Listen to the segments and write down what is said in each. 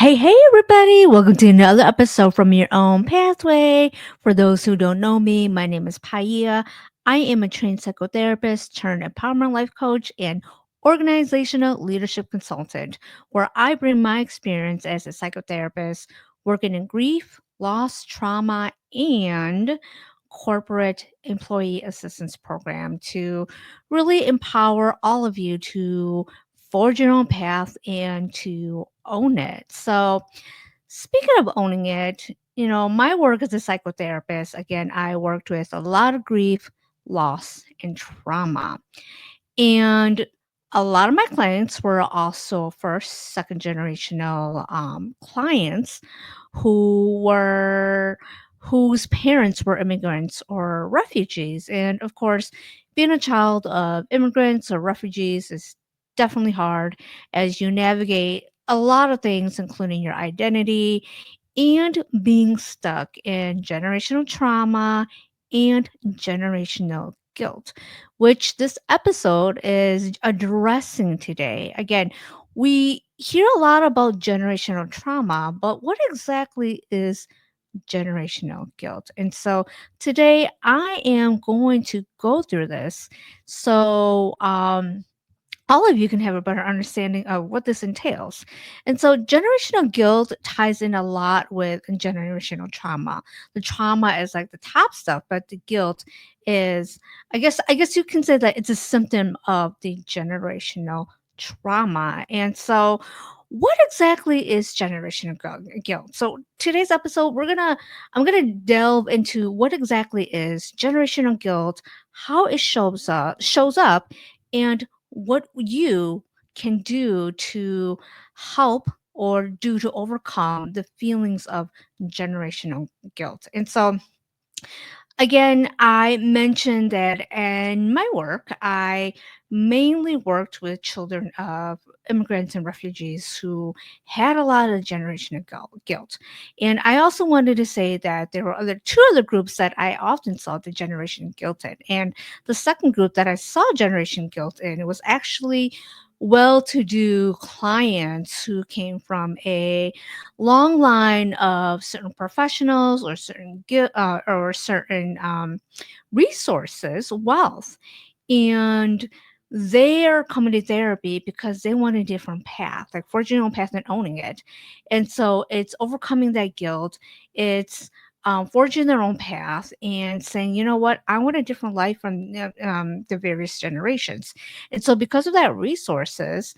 Hey, everybody. Welcome to another episode from Your Own Pathway. For those who don't know me, my name is Paia. I am a trained psychotherapist turned empowerment life coach and organizational leadership consultant, where I bring my experience as a psychotherapist working in grief, loss, trauma, and corporate employee assistance program to really empower all of you to forge your own path and to own it. So, speaking of owning it, my work as a psychotherapist, again, I worked with a lot of grief, loss, and trauma. And a lot of my clients were also first, second generational clients who were whose parents were immigrants or refugees. And of course, being a child of immigrants or refugees is definitely hard as you navigate a lot of things, including your identity and being stuck in generational trauma and generational guilt, which this episode is addressing today. Again, we hear a lot about generational trauma, but what exactly is generational guilt? And so today I am going to go through this so all of you can have a better understanding of what this entails. And so generational guilt ties in a lot with generational trauma. The trauma is like the top stuff, but the guilt is I guess you can say that it's a symptom of the generational trauma. And so what exactly is generational guilt? So today's episode I'm going to delve into what exactly is generational guilt, how it shows up and what you can do to help or do to overcome the feelings of generational guilt. And so, again, I mentioned that in my work, I mainly worked with children of immigrants and refugees who had a lot of generational guilt. And I also wanted to say that there were two other groups that I often saw the generation guilt in. And the second group that I saw generation guilt in, it was actually well-to-do clients who came from a long line of certain professionals or certain resources, wealth, and they are coming to therapy because they want a different path, like forging your own path and owning it. And so it's overcoming that guilt. It's forging their own path and saying, you know what, I want a different life from the various generations. And so, because of that resources,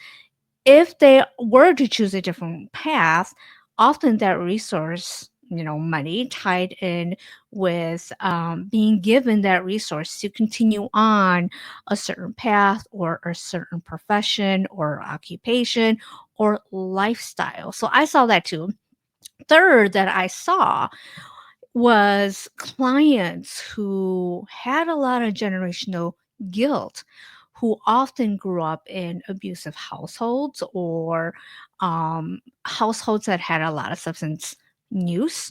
if they were to choose a different path, often that resource, money tied in with being given that resource to continue on a certain path or a certain profession or occupation or lifestyle. So I saw that too. Third, that I saw was clients who had a lot of generational guilt, who often grew up in abusive households or households that had a lot of substance use,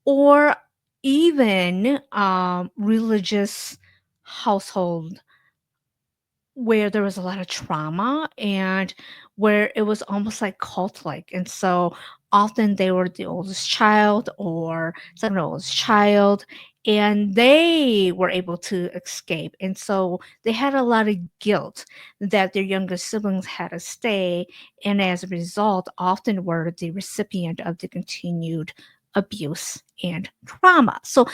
or even religious household where there was a lot of trauma and where it was almost like cult-like. And so often they were the oldest child or second oldest child, and they were able to escape. And so they had a lot of guilt that their younger siblings had to stay, and as a result, often were the recipient of the continued abuse and trauma. So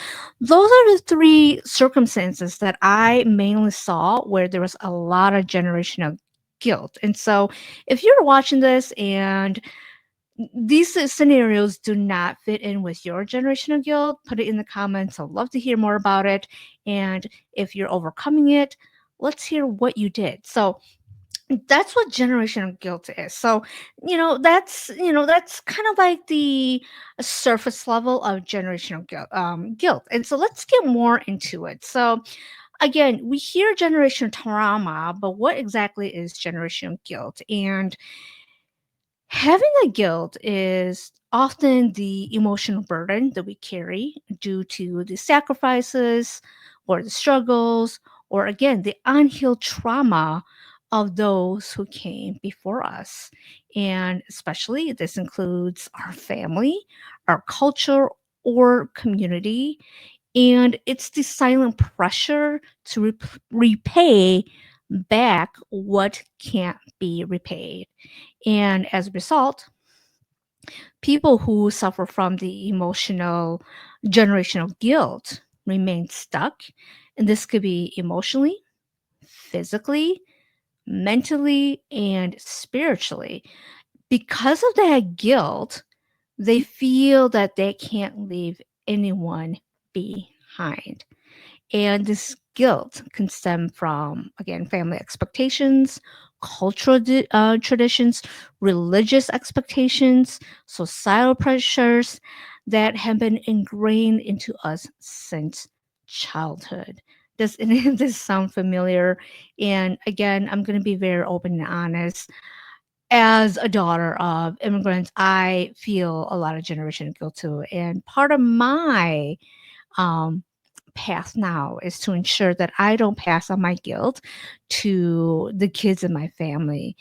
those are the three circumstances that I mainly saw where there was a lot of generational guilt. And so if you're watching this and these scenarios do not fit in with your generational guilt, put it in the comments. I'd love to hear more about it. And if you're overcoming it, let's hear what you did. So that's what generational guilt is. So, that's kind of like the surface level of generational guilt. And so let's get more into it. So, again, we hear generational trauma, but what exactly is generational guilt? And having a guilt is often the emotional burden that we carry due to the sacrifices or the struggles, or again, the unhealed trauma of those who came before us. And especially this includes our family, our culture, or community. And it's the silent pressure to repay back what can't be repaid. And as a result, people who suffer from the emotional generational guilt remain stuck. And this could be emotionally, physically, mentally, and spiritually. Because of that guilt, they feel that they can't leave anyone behind. And this guilt can stem from, again, family expectations, cultural traditions, religious expectations, societal pressures that have been ingrained into us since childhood. Does any of this sound familiar? And again, I'm going to be very open and honest. As a daughter of immigrants, I feel a lot of generational guilt too. And part of my um, path now is to ensure that I don't pass on my guilt to the kids in my family.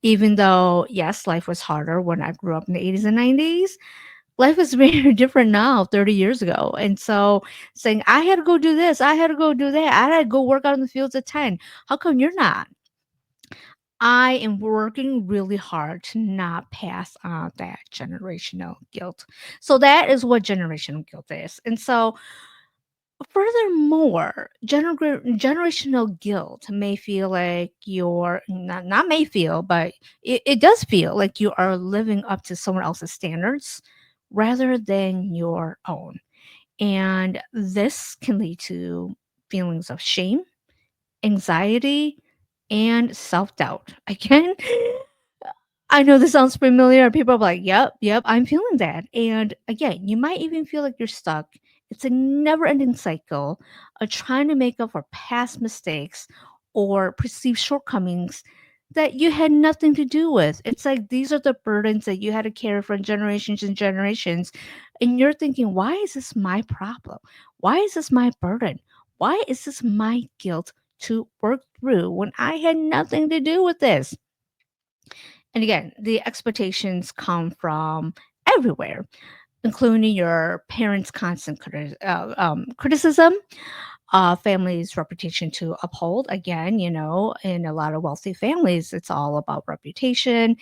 Even though, yes, life was harder when I grew up in the 80s and 90s, life is very different now, 30 years ago. And so saying, I had to go do this, I had to go do that, I had to go work out in the fields at 10. How come you're not? I am working really hard to not pass on that generational guilt. So that is what generational guilt is. And so furthermore, generational guilt may feel like you're not may feel, but it does feel like you are living up to someone else's standards rather than your own. And this can lead to feelings of shame, anxiety, and self doubt. Again, I know this sounds familiar. People are like, yep, yep, I'm feeling that. And again, you might even feel like you're stuck. It's a never ending cycle of trying to make up for past mistakes or perceived shortcomings that you had nothing to do with. It's like these are the burdens that you had to carry for generations and generations. And you're thinking, why is this my problem? Why is this my burden? Why is this my guilt to work through when I had nothing to do with this? And again, the expectations come from everywhere, including your parents' constant criticism, family's reputation to uphold. Again, in a lot of wealthy families, it's all about reputation.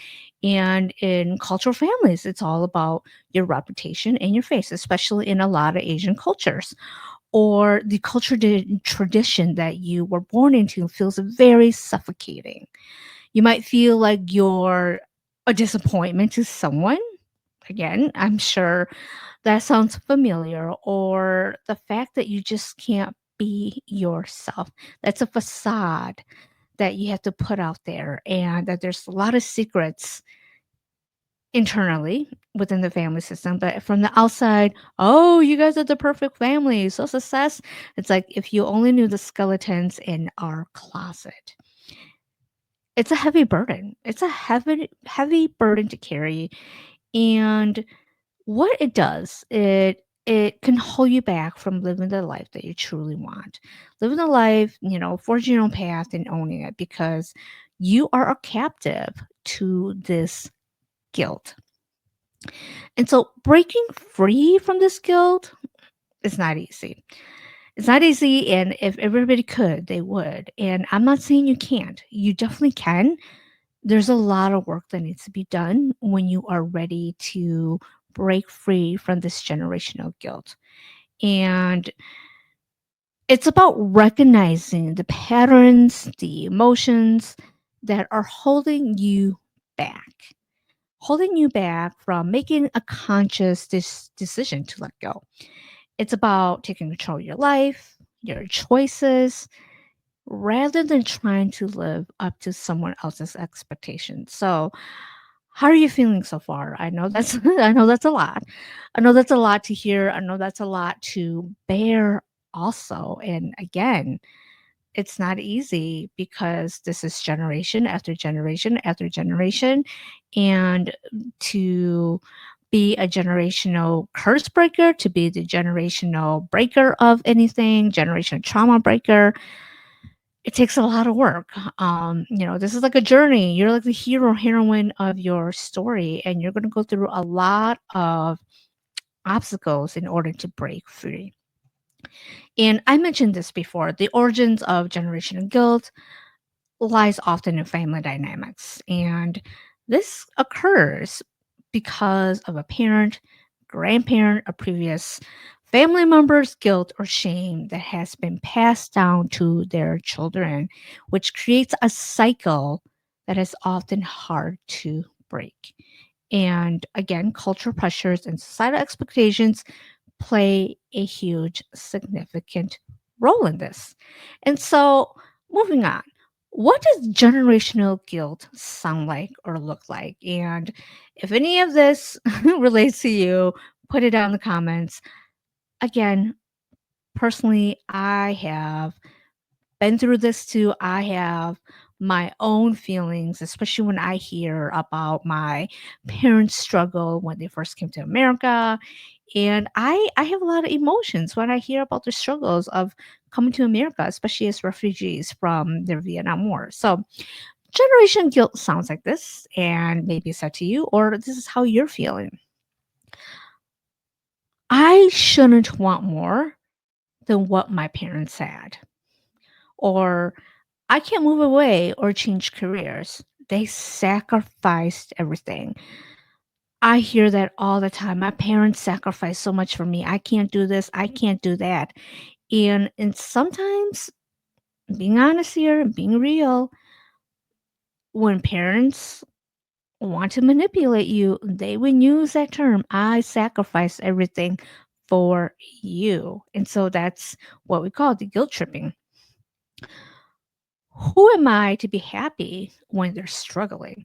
And in cultural families, it's all about your reputation and your face, especially in a lot of Asian cultures. Or the culture tradition that you were born into feels very suffocating. You might feel like you're a disappointment to someone. Again, I'm sure that sounds familiar. Or the fact that you just can't be yourself. That's a facade that you have to put out there, and that there's a lot of secrets internally within the family system. But from the outside, oh, you guys are the perfect family. So success. It's like if you only knew the skeletons in our closet. It's a heavy burden. It's a heavy burden to carry, and what it does, it can hold you back from living the life that you truly want. Living the life, forging your own path and owning it, because you are a captive to this guilt. And so breaking free from this guilt is not easy. It's not easy, and if everybody could, they would. And I'm not saying you can't. You definitely can. There's a lot of work that needs to be done when you are ready to break free from this generational guilt. And it's about recognizing the patterns, the emotions that are holding you back from making a conscious decision to let go. It's about taking control of your life, your choices, rather than trying to live up to someone else's expectations. So, how are you feeling so far? I know that's I know that's a lot. I know that's a lot to hear. I know that's a lot to bear also. And again, it's not easy because this is generation after generation after generation. And to be a generational curse breaker, to be the generational breaker of anything, generational trauma breaker, It takes a lot of work. This is like a journey. You're like the hero, heroine of your story, and you're going to go through a lot of obstacles in order to break free. And I mentioned this before, the origins of generational guilt lies often in family dynamics. And this occurs because of a parent, grandparent, or previous family member's guilt or shame that has been passed down to their children, which creates a cycle that is often hard to break. And again, cultural pressures and societal expectations play a huge, significant role in this. And so, moving on, what does generational guilt sound like or look like? And if any of this relates to you, put it down in the comments. Again, personally, I have been through this too. I have my own feelings, especially when I hear about my parents' struggle when they first came to America. And I have a lot of emotions when I hear about the struggles of coming to America, especially as refugees from the Vietnam War. So, generation guilt sounds like this, and maybe it's up to you, or this is how you're feeling. I shouldn't want more than what my parents had, or I can't move away or change careers. They sacrificed everything. I hear that all the time. My parents sacrificed so much for me. I can't do this. I can't do that. And sometimes, being honest here and being real, when parents want to manipulate you, they would use that term, I sacrifice everything for you. And so that's what we call the guilt tripping. Who am I to be happy when they're struggling?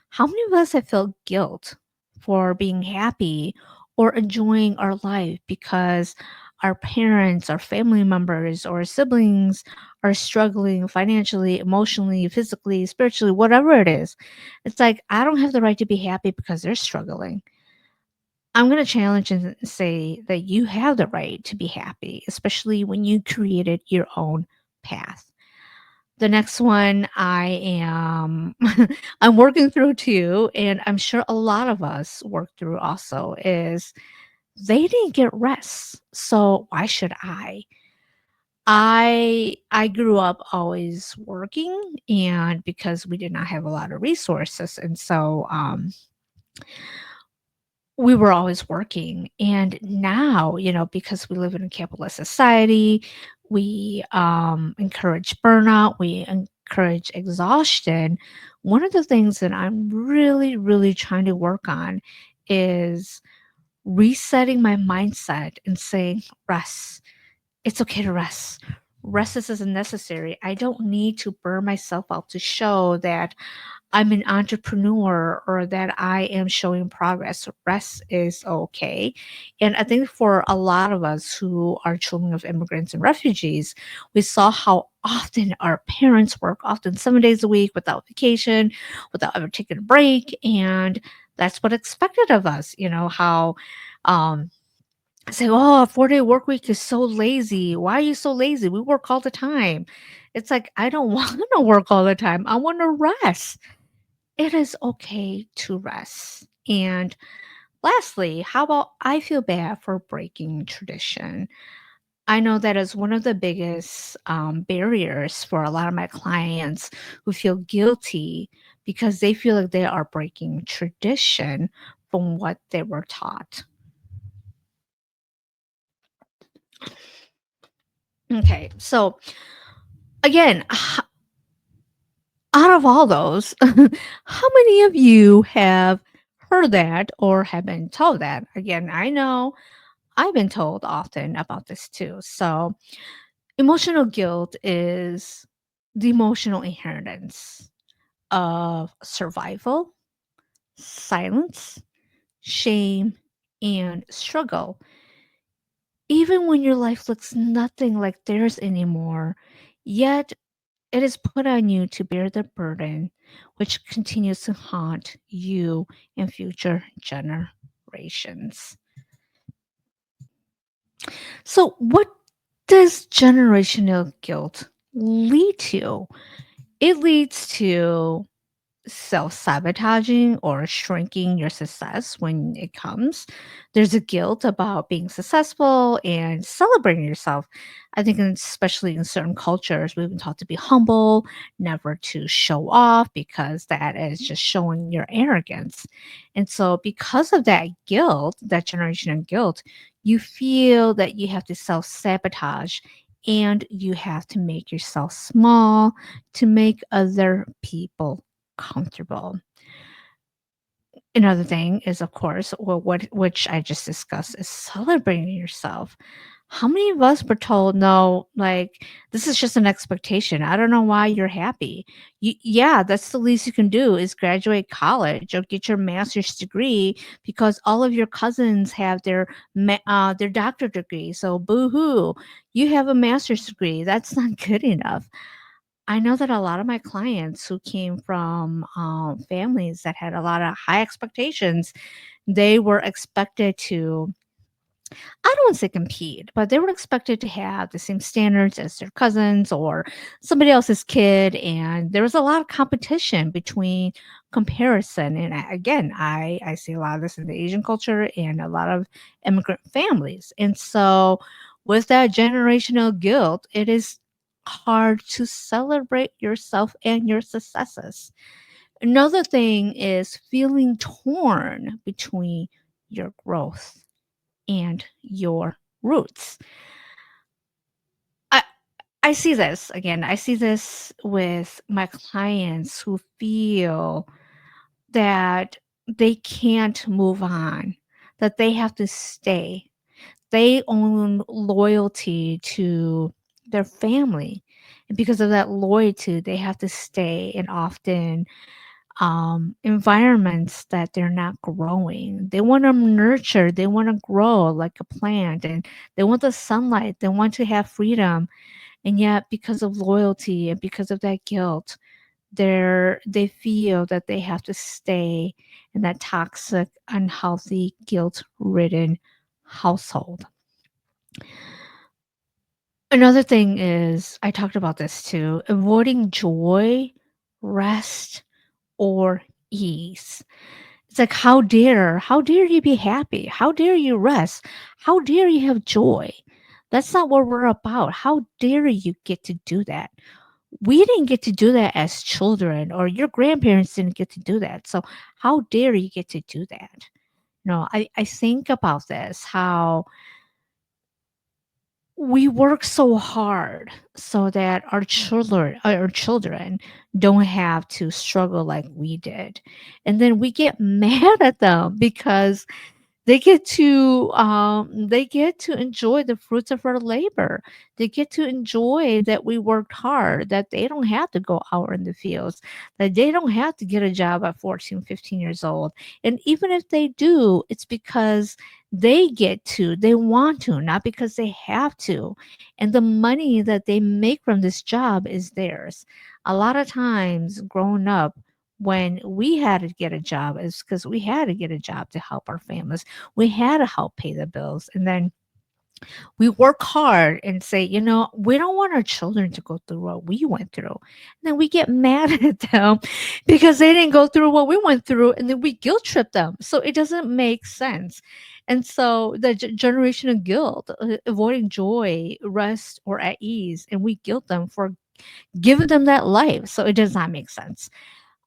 How many of us have felt guilt for being happy or enjoying our life because our parents, our family members, or siblings are struggling financially, emotionally, physically, spiritually, whatever it is? It's like, I don't have the right to be happy because they're struggling. I'm going to challenge and say that you have the right to be happy, especially when you created your own path. The next one I am I'm working through too, and I'm sure a lot of us work through also, is they didn't get rest. So why should I? I grew up always working, and because we did not have a lot of resources, and so we were always working. And now, because we live in a capitalist society, we encourage burnout, we encourage exhaustion. One of the things that I'm really, really trying to work on is resetting my mindset and saying, rest. It's okay to rest. Rest is necessary. I don't need to burn myself out to show that I'm an entrepreneur or that I am showing progress. Rest is okay. And I think for a lot of us who are children of immigrants and refugees, we saw how often our parents work, often 7 days a week without vacation, without ever taking a break. And that's what expected of us, how um say, oh, a 4-day work week is so lazy. Why are you so lazy? We work all the time. It's like, I don't want to work all the time. I want to rest. It is okay to rest. And lastly, how about I feel bad for breaking tradition? I know that is one of the biggest barriers for a lot of my clients who feel guilty because they feel like they are breaking tradition from what they were taught. Okay, so again, out of all those, how many of you have heard that or have been told that? Again, I know I've been told often about this too. So, emotional guilt is the emotional inheritance of survival, silence, shame, and struggle. Even when your life looks nothing like theirs anymore, yet it is put on you to bear the burden, which continues to haunt you and future generations. So, what does generational guilt lead to? It leads to self-sabotaging or shrinking your success when it comes. There's a guilt about being successful and celebrating yourself. I think especially in certain cultures, we've been taught to be humble, never to show off because that is just showing your arrogance. And so because of that guilt, that generational guilt, you feel that you have to self-sabotage and you have to make yourself small to make other people comfortable. Another thing is, of course, well, what which I just discussed is celebrating yourself. How many of us were told, no, like, this is just an expectation. I don't know why you're happy. Yeah, that's the least you can do is graduate college or get your master's degree because all of your cousins have their doctorate degree. So boo hoo, you have a master's degree. That's not good enough. I know that a lot of my clients who came from families that had a lot of high expectations, they were expected to, I don't want to say compete, but they were expected to have the same standards as their cousins or somebody else's kid. And there was a lot of competition between comparison. And again, I see a lot of this in the Asian culture and a lot of immigrant families. And so with that generational guilt, it is hard to celebrate yourself and your successes. Another thing is feeling torn between your growth and your roots. I I see this again. I see this with my clients who feel that they can't move on, that they have to stay. They own loyalty to their family. And because of that loyalty, they have to stay and often environments that they're not growing. They want to nurture, they want to grow like a plant, and they want the sunlight, they want to have freedom. And yet, because of loyalty and because of that guilt, they feel that they have to stay in that toxic, unhealthy, guilt ridden household. Another thing is, I talked about this too, avoiding joy, rest, or ease. It's like, how dare you be happy? How dare you rest? How dare you have joy? That's not what we're about. How dare you get to do that? We didn't get to do that as children, or your grandparents didn't get to do that. So, how dare you get to do that? No, I think about this how we work so hard so that our children don't have to struggle like we did. And then we get mad at them because they get to enjoy the fruits of our labor. They get to enjoy that we worked hard, that they don't have to go out in the fields, that they don't have to get a job at 14, 15 years old. And even if they do, it's because they want to, not because they have to. And the money that they make from this job is theirs. A lot of times growing up, when we had to get a job, is because we had to get a job to help our families. We had to help pay the bills. And then we work hard and say, we don't want our children to go through what we went through. And then we get mad at them because they didn't go through what we went through. And then we guilt trip them. So it doesn't make sense. And so the generation of guilt, avoiding joy, rest, or at ease, and we guilt them for giving them that life. So it does not make sense.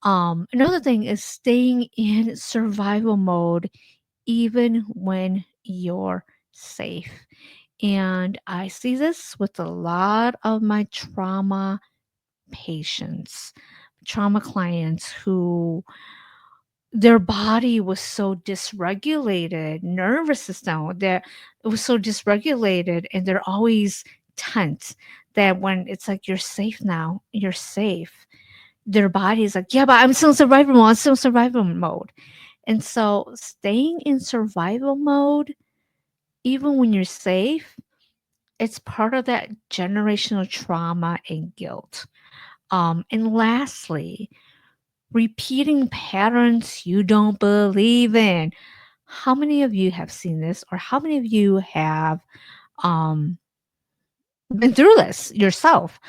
Another thing is staying in survival mode even when you're safe. And I see this with a lot of my trauma patients, trauma clients who their body was so dysregulated, nervous system that it was so dysregulated, and they're always tense that when it's like, you're safe now, you're safe, their body is like, yeah, but I'm still in survival mode. I'm still in survival mode. And so staying in survival mode, even when you're safe, it's part of that generational trauma and guilt. And lastly, repeating patterns you don't believe in. How many of you have seen this, or how many of you have um, been through this yourself?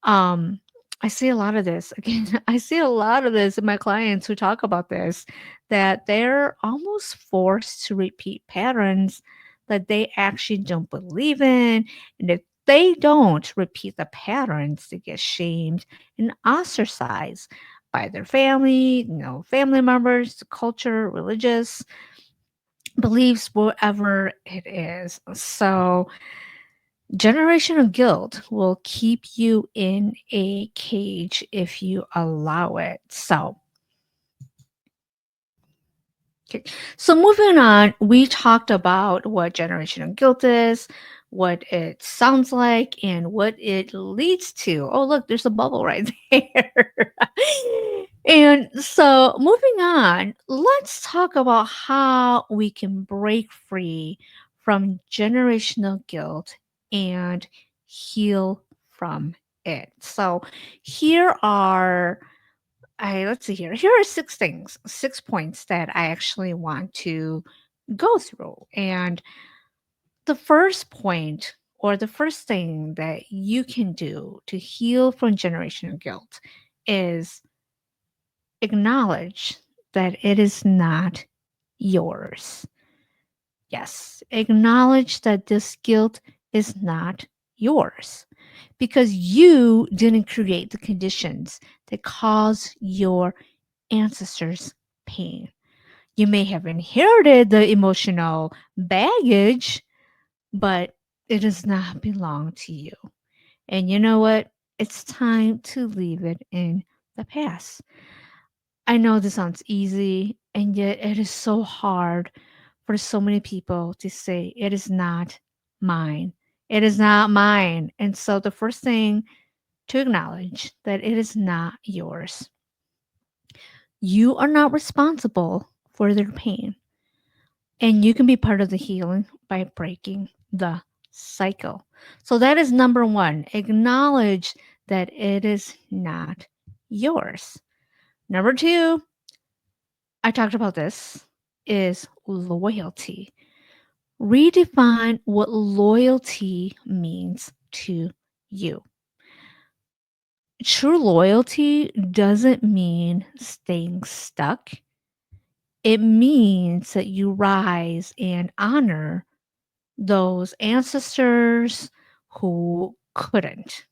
Um, I see a lot of this. Again, I see a lot of this in my clients who talk about this, that they're almost forced to repeat patterns that they actually don't believe in. And if they don't repeat the patterns, they get shamed and ostracized by their family, family members, culture, religious beliefs, whatever it is. So, generational guilt will keep you in a cage if you allow it. Okay. So moving on, we talked about what generational guilt is, what it sounds like, and what it leads to. Oh, look, there's a bubble right there. And so moving on, let's talk about how we can break free from generational guilt and heal from it. So here are let's see here. Here are 6 things, 6 points that I actually want to go through. And the first point, or the first thing that you can do to heal from generational guilt, is acknowledge that it is not yours. Yes, acknowledge that this guilt is not yours because you didn't create the conditions that cause your ancestors' pain. You may have inherited the emotional baggage, but it does not belong to you. And you know what? It's time to leave it in the past. I know this sounds easy, and yet it is so hard for so many people to say, it is not mine. It is not mine. And so the first thing to acknowledge that it is not yours. You are not responsible for their pain. And you can be part of the healing by breaking the cycle. So that is number one. Acknowledge that it is not yours. Number two, I talked about this, is loyalty. Redefine what loyalty means to you. True loyalty doesn't mean staying stuck. It means that you rise and honor those ancestors who couldn't.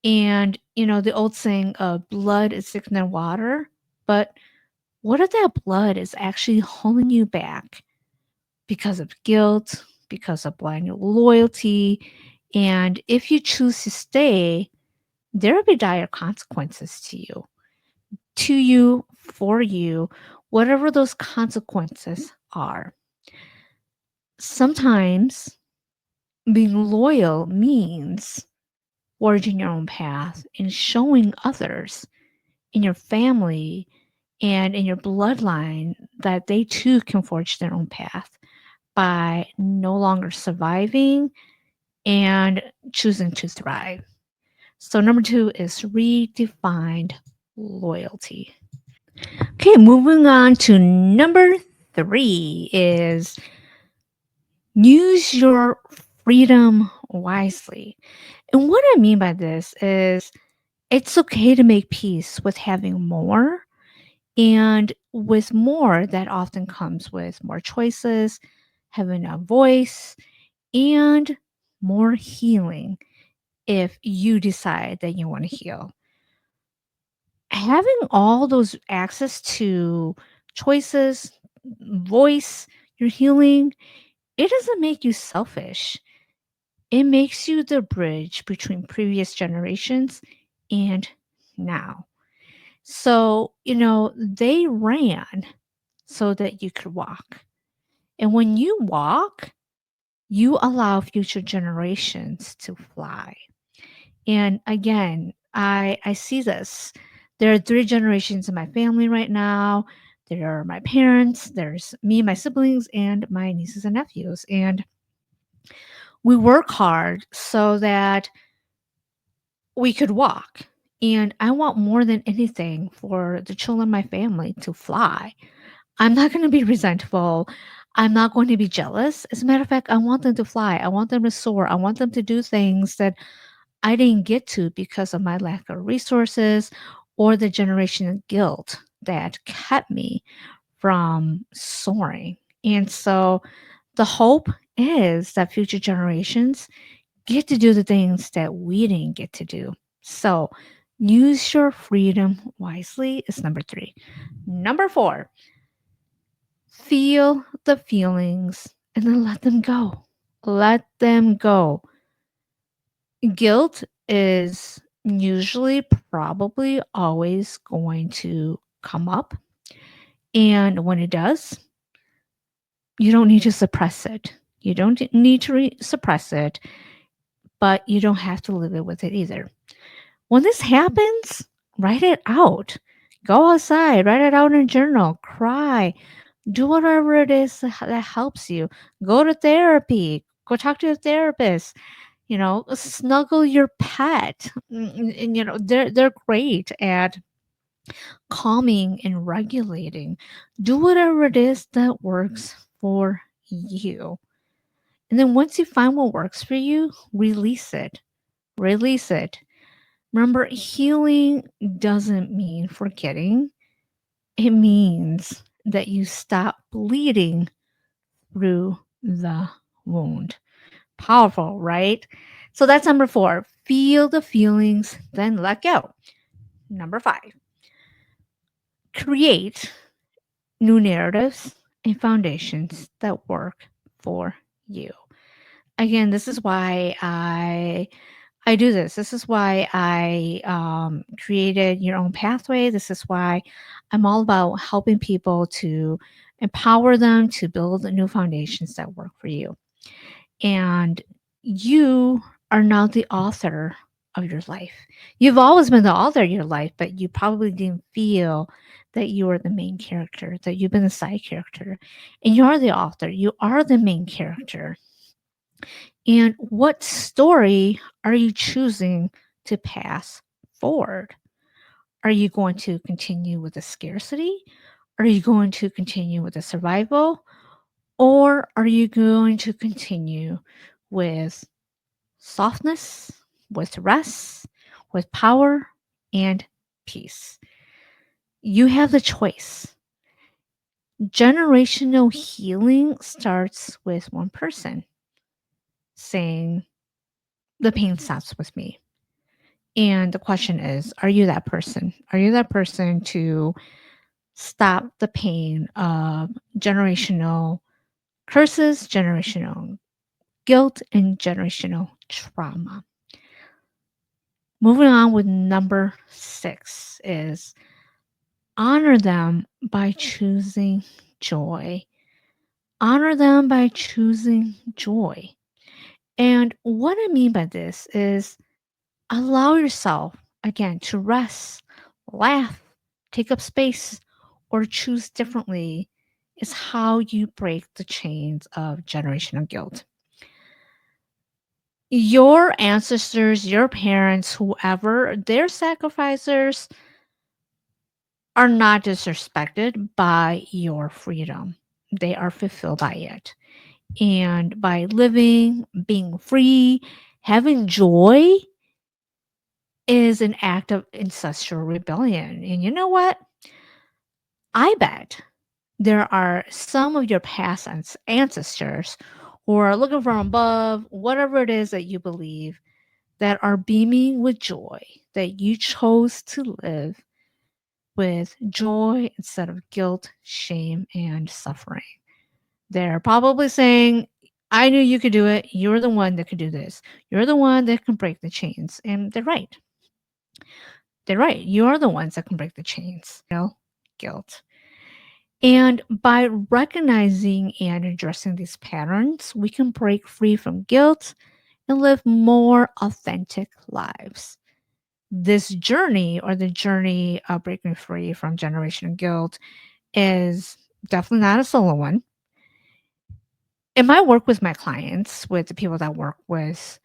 And, the old saying of blood is thicker than water, but what if that blood is actually holding you back because of guilt, because of blind loyalty? And if you choose to stay, there will be dire consequences for you, whatever those consequences are. Sometimes being loyal means forging your own path and showing others in your family and in your bloodline that they too can forge their own path by no longer surviving and choosing to thrive. So, number two is redefined loyalty. Okay, moving on to number three is use your freedom wisely. And what I mean by this is it's okay to make peace with having more. And with more, that often comes with more choices, having a voice, and more healing if you decide that you want to heal. Having all those access to choices, voice, your healing, it doesn't make you selfish. It makes you the bridge between previous generations and now. So, they ran so that you could walk. And when you walk, you allow future generations to fly. And again, I see this. There are 3 generations in my family right now. There are my parents, there's me, my siblings, and my nieces and nephews. And we work hard so that we could walk. And I want more than anything for the children in my family to fly. I'm not going to be resentful. I'm not going to be jealous. As a matter of fact, I want them to fly. I want them to soar. I want them to do things that I didn't get to because of my lack of resources or the generational guilt that kept me from soaring. And so the hope is that future generations get to do the things that we didn't get to do. So use your freedom wisely is number 3. Number 4, feel the feelings and then let them go. Let them go. Guilt is usually probably always going to come up. And when it does, you don't need to suppress it. You don't need to suppress it, but you don't have to live it with it either. When this happens, write it out. Go outside, write it out in a journal, cry, do whatever it is that helps you. Go to therapy, go talk to a therapist, snuggle your pet. And, they're great at calming and regulating. Do whatever it is that works for you. And then once you find what works for you, release it. Release it. Remember, healing doesn't mean forgetting. It means that you stop bleeding through the wound. Powerful, right? So that's number 4. Feel the feelings, then let go. Number 5, create new narratives and foundations that work for you. Again, this is why I do this. This is why I created Your Own Pathway. This is why I'm all about helping people to empower them to build new foundations that work for you. And you are now the author of your life. You've always been the author of your life, but you probably didn't feel that you were the main character, that you've been a side character. And you are the author, you are the main character. And what story are you choosing to pass forward? Are you going to continue with the scarcity? Are you going to continue with the survival? Or are you going to continue with softness, with rest, with power, and peace? You have the choice. Generational healing starts with one person saying, the pain stops with me. And the question is, are you that person? Are you that person to stop the pain of generational curses, generational guilt, and generational trauma? Moving on with number 6 is honor them by choosing joy. Honor them by choosing joy. And what I mean by this is allow yourself, again, to rest, laugh, take up space, or choose differently is how you break the chains of generational guilt. Your ancestors, your parents, whoever, their sacrifices are not disrespected by your freedom. They are fulfilled by it. And by living, being free, having joy is an act of ancestral rebellion. And you know what? I bet there are some of your past ancestors who are looking from above, whatever it is that you believe, that are beaming with joy, that you chose to live with joy instead of guilt, shame, and suffering. They're probably saying, I knew you could do it. You're the one that could do this. You're the one that can break the chains. And they're right. They're right. You're the ones that can break the chains. Guilt. And by recognizing and addressing these patterns, we can break free from guilt and live more authentic lives. This journey, or the journey of breaking free from generational guilt, is definitely not a solo one. In my work with my clients, with the people that I work with,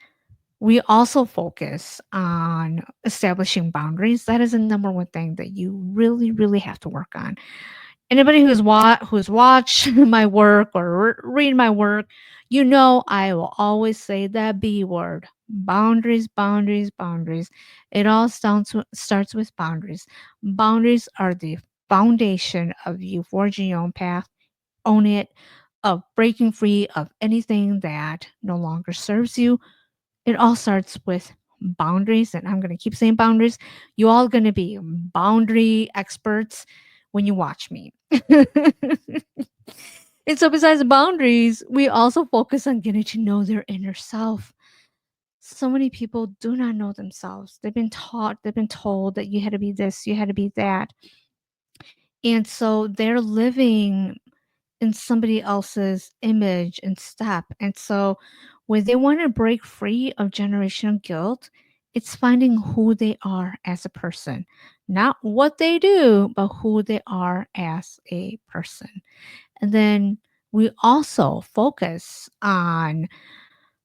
we also focus on establishing boundaries. That is the number one thing that you really, really have to work on. Anybody who's watched my work or read my work, I will always say that B word, Boundaries, boundaries, boundaries. It all starts with boundaries. Boundaries are the foundation of you forging your own path, own it, of breaking free of anything that no longer serves you. It all starts with boundaries, and I'm going to keep saying boundaries. You all going to be boundary experts when you watch me. And so, besides boundaries, we also focus on getting to know their inner self. So many people do not know themselves. They've been taught, they've been told that you had to be this, you had to be that. And so they're living in somebody else's image and step. And so when they want to break free of generational guilt, it's finding who they are as a person, not what they do, but who they are as a person. And then we also focus on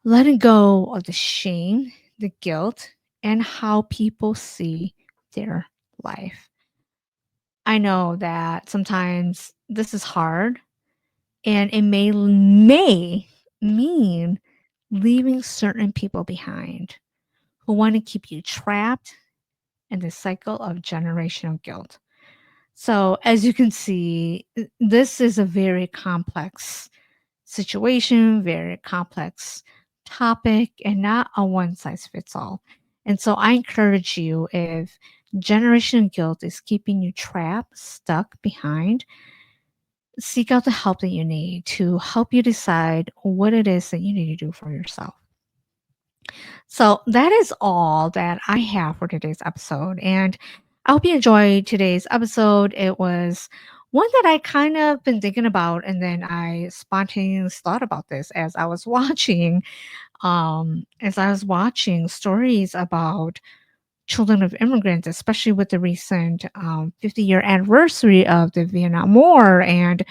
letting go of the shame, the guilt, and how people see their life. I know that sometimes this is hard and it may mean leaving certain people behind who want to keep you trapped in the cycle of generational guilt. So, as you can see, this is a very complex situation, very complex topic, and not a one size fits all. And so, I encourage you, if generation guilt is keeping you trapped, stuck behind, seek out the help that you need to help you decide what it is that you need to do for yourself. So that is all that I have for today's episode. And I hope you enjoyed today's episode. It was one that I kind of been thinking about, and then I spontaneously thought about this as I was watching stories about children of immigrants, especially with the recent 50-year anniversary of the Vietnam War. And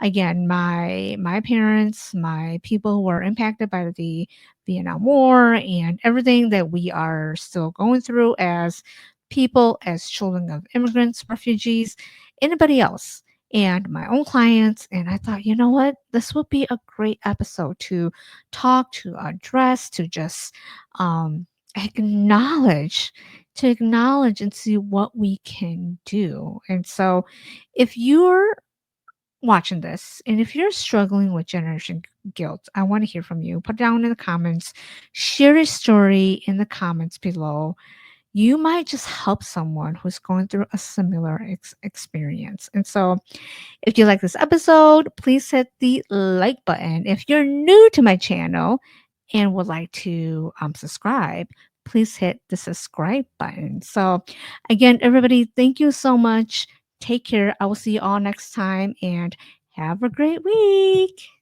again, my parents, my people who were impacted by the Vietnam War, and everything that we are still going through as people, as children of immigrants, refugees, anybody else. And my own clients. And I thought, you know what? This would be a great episode to talk, to address, to just acknowledge and see what we can do. And so, if you're watching this and if you're struggling with generation guilt, I want to hear from you. Put down in the comments, share a story in the comments below. You might just help someone who's going through a similar experience. And so, if you like this episode, please hit the like button. If you're new to my channel and would like to subscribe, please hit the subscribe button. So, again, everybody, thank you so much. Take care. I will see you all next time and have a great week.